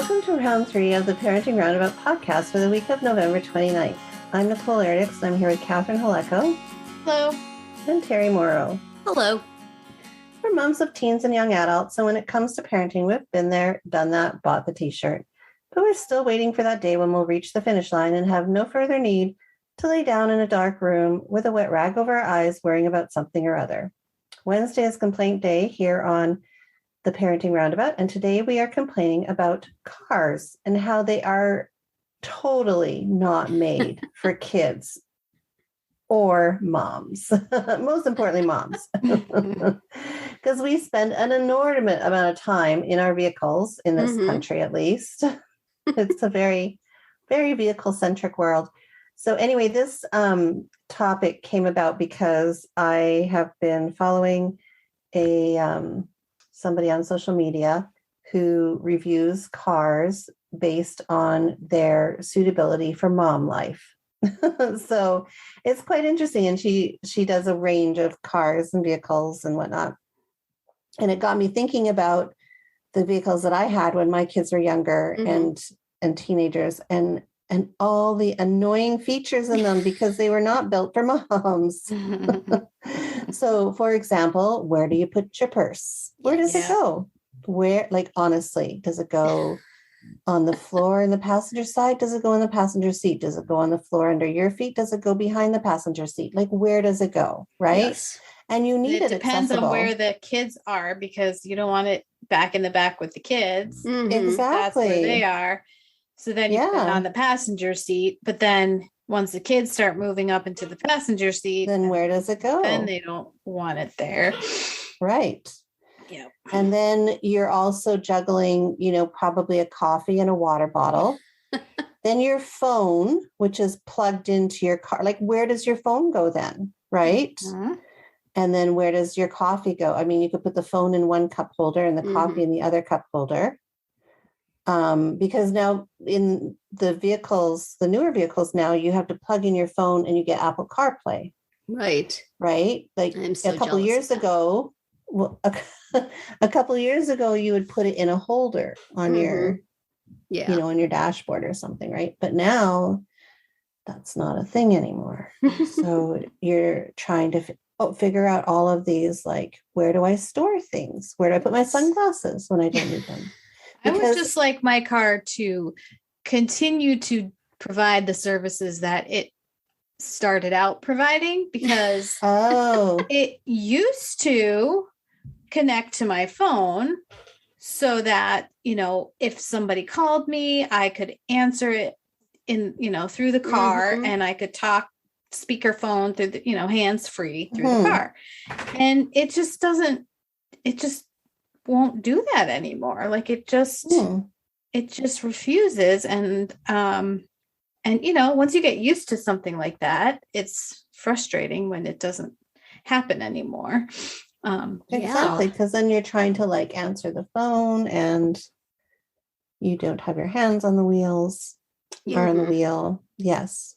Welcome to round 3 of the Parenting Roundabout podcast for the week of November 29th. I'm Nicole Erdix, and I'm here with Catherine Haleko. Hello. And Terry Morrow. Hello. We're moms of teens and young adults, so when it comes to parenting, we've been there, done that, bought the t-shirt. But we're still waiting for that day when we'll reach the finish line and have no further need to lay down in a dark room with a wet rag over our eyes worrying about something or other. Wednesday is complaint day here on the Parenting Roundabout, and today we are complaining about cars and how they are totally not made for kids or moms. Most importantly, moms. Because we spend an inordinate amount of time in our vehicles, in this country at least. It's a very, very vehicle-centric world. So anyway, this topic came about because I have been following somebody on social media who reviews cars based on their suitability for mom life. So it's quite interesting. And she does a range of cars and vehicles and whatnot. And it got me thinking about the vehicles that I had when my kids were younger and teenagers and all the annoying features in them because they were not built for moms. So, for example, where do you put your purse? Where does it go? Where, like, honestly, does it go on the floor in the passenger side? Does it go in the passenger seat? Does it go on the floor under your feet? Does it go behind the passenger seat? Like, where does it go? Right. Yes. And you need it depends accessible. on where the kids are because you don't want it back in the back with the kids. Exactly. That's where they are. So then you put it on the passenger seat, but then once the kids start moving up into the passenger seat, then where does it go? Then they don't want it there. Right. Yeah. And then you're also juggling, probably a coffee and a water bottle. Then your phone, which is plugged into your car. Like, where does your phone go then? Right. Mm-hmm. And then where does your coffee go? I mean, you could put the phone in one cup holder and the coffee in the other cup holder. Because now in the vehicles, the newer vehicles now, you have to plug in your phone and you get Apple CarPlay. Right. Right. Like a couple years ago, a couple of years ago, you would put it in a holder on your, on your dashboard or something. Right. But now that's not a thing anymore. So you're trying to figure out all of these, like, where do I store things? Where do I put my sunglasses when I don't need them? I would just like my car to continue to provide the services that it started out providing because it used to connect to my phone so that, if somebody called me, I could answer it through the car and I could talk speakerphone through the, hands-free through the car. And it just won't do that anymore. Like it just refuses. And once you get used to something like that, it's frustrating when it doesn't happen anymore. Exactly. Because then you're trying to answer the phone and you don't have your hands on the wheels or on the wheel. Yes.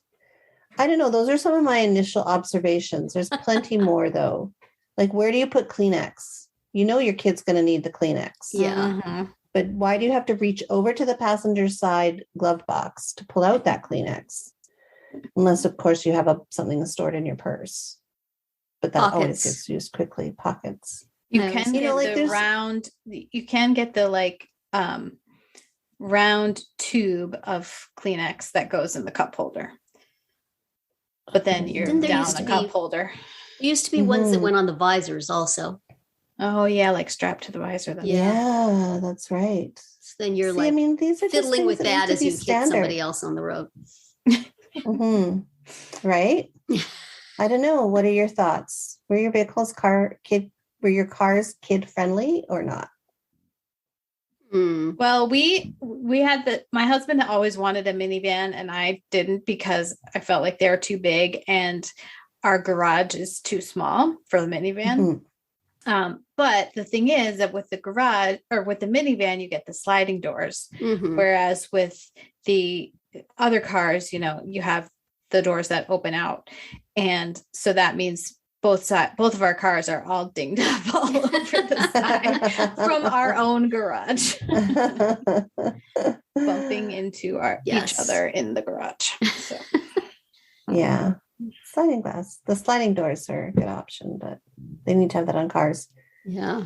I don't know. Those are some of my initial observations. There's plenty more though. Like, where do you put Kleenex? Your kid's going to need the Kleenex. Yeah. But why do you have to reach over to the passenger side glove box to pull out that Kleenex? Unless, of course, you have something stored in your purse. But that always gets used quickly. Pockets. You can get the round. You can get the round tube of Kleenex that goes in the cup holder. But then you're down a cup holder. There used to be ones that went on the visors also. Oh, yeah, like strapped to the visor. Then. Yeah, that's right. So then you're these are fiddling with that as you hit somebody else on the road. Right? I don't know. What are your thoughts? Were your vehicles cars kid friendly or not? Well, we had my husband always wanted a minivan and I didn't because I felt like they were too big and our garage is too small for the minivan. But the thing is that with the garage or with the minivan, you get the sliding doors. Whereas with the other cars, you have the doors that open out. And so that means both of our cars are all dinged up all over the side from our own garage. bumping into each other in the garage. So. Yeah. Sliding glass. The sliding doors are a good option, but they need to have that on cars. Yeah.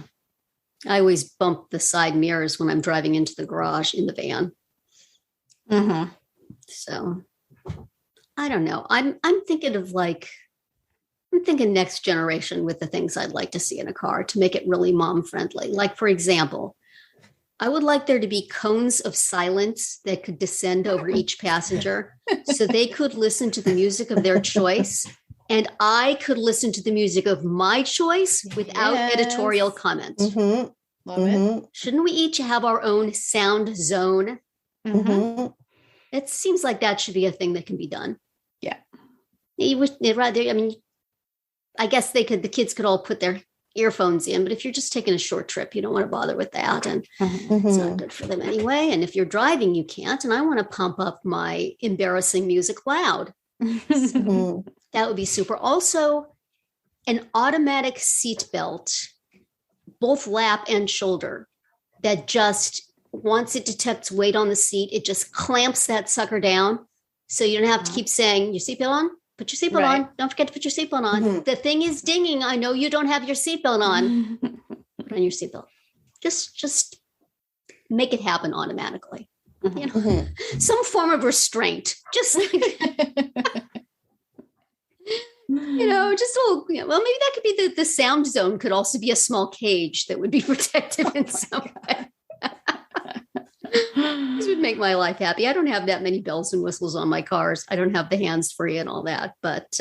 I always bump the side mirrors when I'm driving into the garage in the van. Mm-hmm. So I don't know. I'm thinking of I'm thinking next generation with the things I'd like to see in a car to make it really mom friendly. Like, for example, I would like there to be cones of silence that could descend over each passenger so they could listen to the music of their choice. And I could listen to the music of my choice without editorial comment. Mm-hmm. Love it. Shouldn't we each have our own sound zone? Mm-hmm. It seems like that should be a thing that can be done. Yeah. I guess the kids could all put their earphones in, but if you're just taking a short trip, you don't want to bother with that. And it's not good for them anyway. And if you're driving, you can't. And I want to pump up my embarrassing music loud. So that would be super. Also, an automatic seat belt, both lap and shoulder, that just, once it detects weight on the seat, it just clamps that sucker down. So you don't have to keep saying, your seatbelt on? Put your seatbelt on. Don't forget to put your seatbelt on. The thing is dinging. I know you don't have your seatbelt on. Put on your seatbelt. Just make it happen automatically. You know, some form of restraint. Just like, just a little. Well, maybe that could be the sound zone. Could also be a small cage that would be protective in some way. This would make my life happy. I don't have that many bells and whistles on my cars. I don't have the hands free and all that, but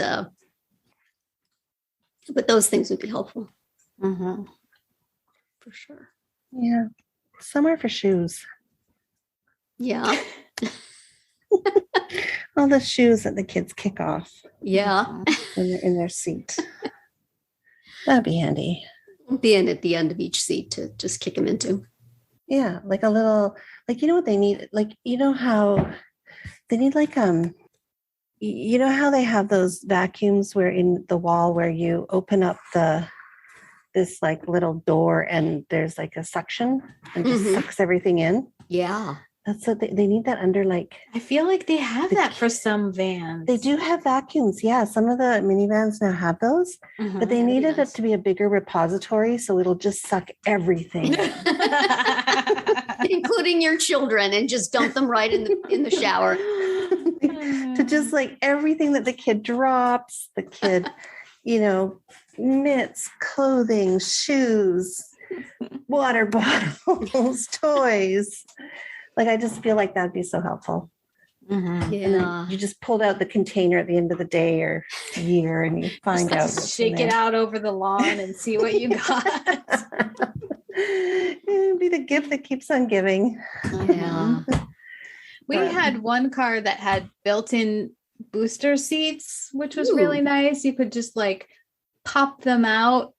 those things would be helpful. For sure. Yeah. Some are for shoes. Yeah. All the shoes that the kids kick off. Yeah. When they're in their seat. That'd be handy. Be in at the end of each seat to just kick them into. Yeah, like a little, like, you know what they need? Like, you know how they need you know how they have those vacuums where in the wall where you open up this like little door and there's like a suction and just sucks everything in? Yeah. That's what they need that under like. I feel like they have that for some vans. They do have vacuums. Yeah. Some of the minivans now have those, but they needed it to be a bigger repository. So it'll just suck everything. Including your children, and just dump them right in the shower. To just like everything that the kid drops, the kid, mitts, clothing, shoes, water bottles, toys. Like, I just feel like that'd be so helpful. Yeah. You just pulled out the container at the end of the day or year and you find out. Shake it out over the lawn and see what you got. It'd be the gift that keeps on giving. Yeah. We had one car that had built-in booster seats, which was really nice. You could just like pop them out.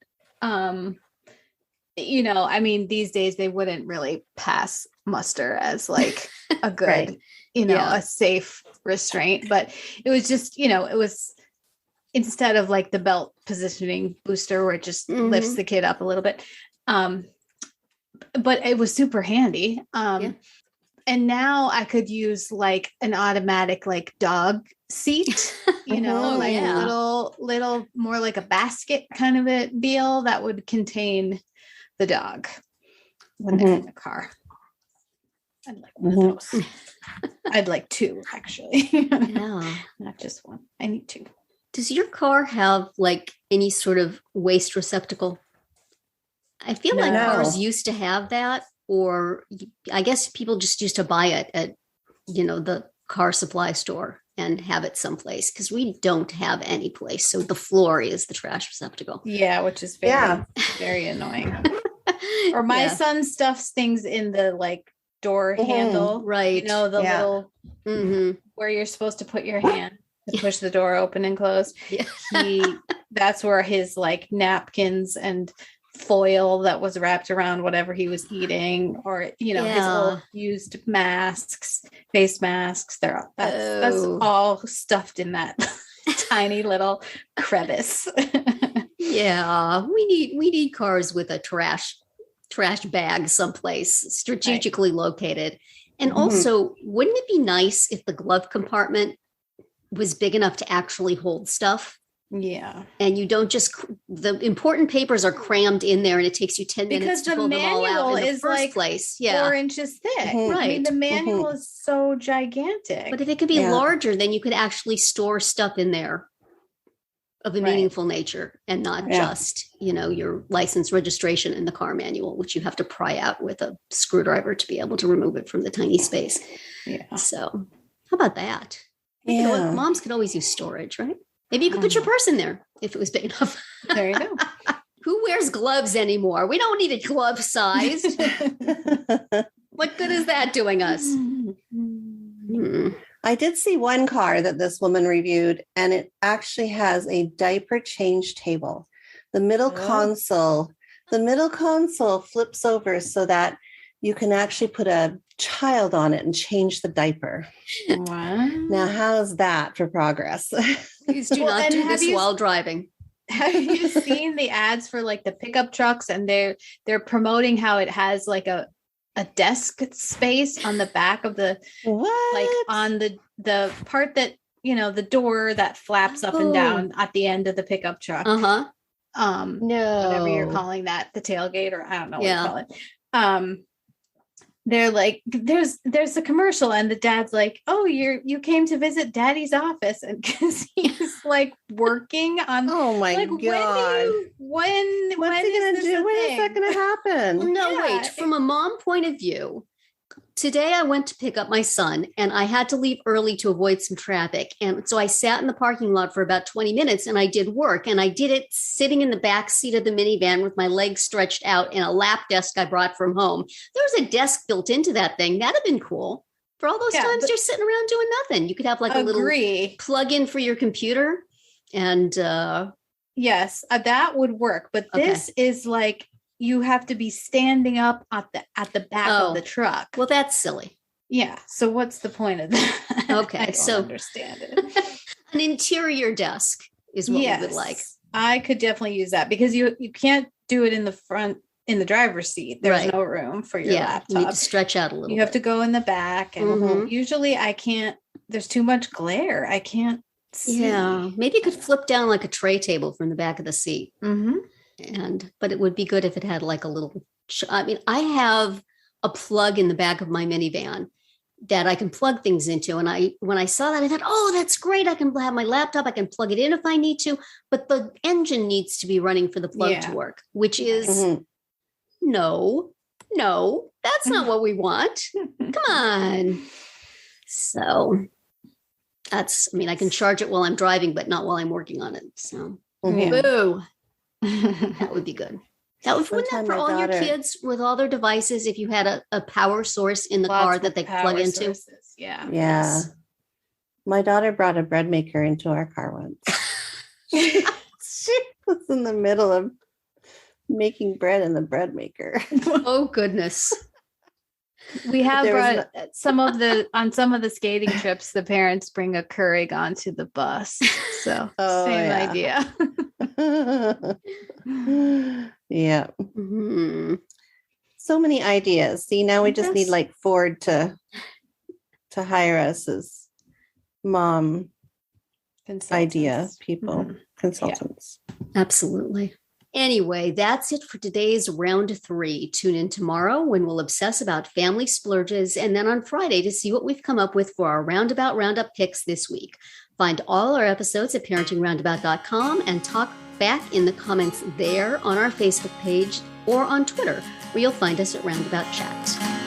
These days they wouldn't really pass muster as like a good, a safe restraint, but it was just, it was instead of like the belt positioning booster where it just lifts the kid up a little bit. But it was super handy. And now I could use like an automatic like dog seat, little more like a basket kind of a deal that would contain the dog when they're in the car. I'd like one of those. I'd like two, actually. Yeah. Not just one. I need two. Does your car have like any sort of waste receptacle? I feel like cars used to have that, or I guess people just used to buy it at, the car supply store and have it someplace, because we don't have any place. So the floor is the trash receptacle. Yeah, which is very annoying. Or my son stuffs things in the like door handle, right? Little where you're supposed to put your hand to push the door open and close. Yeah. That's where his like napkins and foil that was wrapped around whatever he was eating, or his old used masks, face masks. That's all stuffed in that tiny little crevice. Yeah, we need cars with a trash bag someplace strategically located. And also, wouldn't it be nice if the glove compartment was big enough to actually hold stuff? Yeah. And you don't just, the important papers are crammed in there and it takes you 10 minutes to pull them all out in the first place. Yeah. 4 inches thick. Right. I mean, the manual is so gigantic. But if it could be larger, then you could actually store stuff in there of a meaningful nature and not just, your license, registration, and the car manual, which you have to pry out with a screwdriver to be able to remove it from the tiny space. Yeah. So how about that? Moms could always use storage, right? Maybe you could put your purse in there if it was big enough. There you go. Who wears gloves anymore? We don't need it glove sized. What good is that doing us? I did see one car that this woman reviewed, and it actually has a diaper change table. The middle console flips over so that you can actually put a child on it and change the diaper. Wow. Now, how's that for progress? Please do not do this while driving. Have you seen the ads for like the pickup trucks, and they're promoting how it has like a desk space on the back of the like on the part that the door that flaps up and down at the end of the pickup truck. No, whatever you're calling that, the tailgate, or I don't know what you call it. They're like, there's a commercial, and the dad's like, "Oh, you came to visit Daddy's office," and because he's like working on. Oh my God! What's he gonna do? When is that gonna happen? No, wait. From a mom point of view, today I went to pick up my son, and I had to leave early to avoid some traffic, and so I sat in the parking lot for about 20 minutes, and I did work, and I did it sitting in the back seat of the minivan with my legs stretched out and a lap desk I brought from home. There was a desk built into that thing. That'd have been cool. For all those times you're sitting around doing nothing, you could have like a little plug-in for your computer, and yes, that would work. But this is like, you have to be standing up at the back of the truck. Well, that's silly. Yeah. So what's the point of that? Okay. I don't understand it. An interior desk is what we would like. I could definitely use that, because you can't do it in the front, in the driver's seat. There's no room for your laptop. You need to stretch out a little bit. You have to go in the back. And usually I can't, there's too much glare. I can't see. Yeah. Maybe you could flip down like a tray table from the back of the seat. But it would be good if it had like a little, I have a plug in the back of my minivan that I can plug things into. And when I saw that, I thought, oh, that's great. I can have my laptop. I can plug it in if I need to, but the engine needs to be running for the plug to work, which is no, that's not what we want. Come on. So I can charge it while I'm driving, but not while I'm working on it. So boo. That would be good. Wouldn't that for all your kids with all their devices, if you had a power source in the car that they plug into? Yeah. Yes. My daughter brought a bread maker into our car once. She was in the middle of making bread in the bread maker. Oh, goodness. We have brought on some of the skating trips, the parents bring a Keurig onto the bus. So same idea. Yeah. So many ideas. See, now we just need like Ford to hire us as mom idea people, consultants. Yeah. Absolutely. Anyway, that's it for today's round 3. Tune in tomorrow when we'll obsess about family splurges, and then on Friday to see what we've come up with for our Roundup picks this week. Find all our episodes at parentingroundabout.com and talk back in the comments there on our Facebook page or on Twitter, where you'll find us at Roundabout Chat.